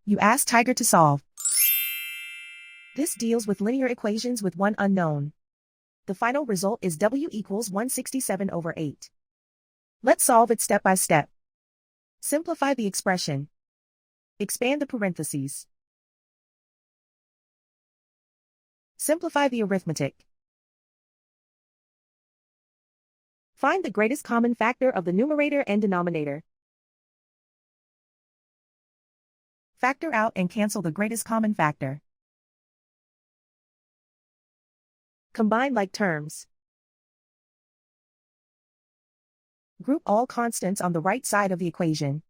You ask Tiger to solve. This deals with linear equations with one unknown. The final result is w equals 167/8. Let's solve it step by step. Simplify the expression. Expand the parentheses. Simplify the arithmetic. Find the greatest common factor of the numerator and denominator. Factor out and cancel the greatest common factor. Combine like terms. Group all constants on the right side of the equation.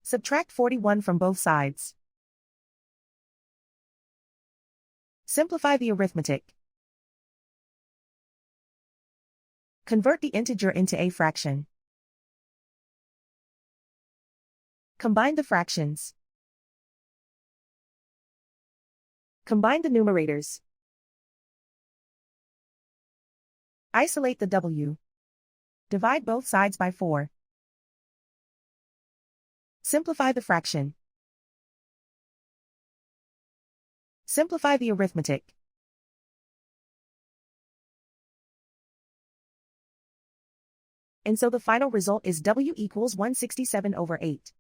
Subtract 41 from both sides. Simplify the arithmetic. Convert the integer into a fraction. Combine the fractions. Combine the numerators. Isolate the w. Divide both sides by 4. Simplify the fraction. Simplify the arithmetic. And so the final result is w equals 167/8.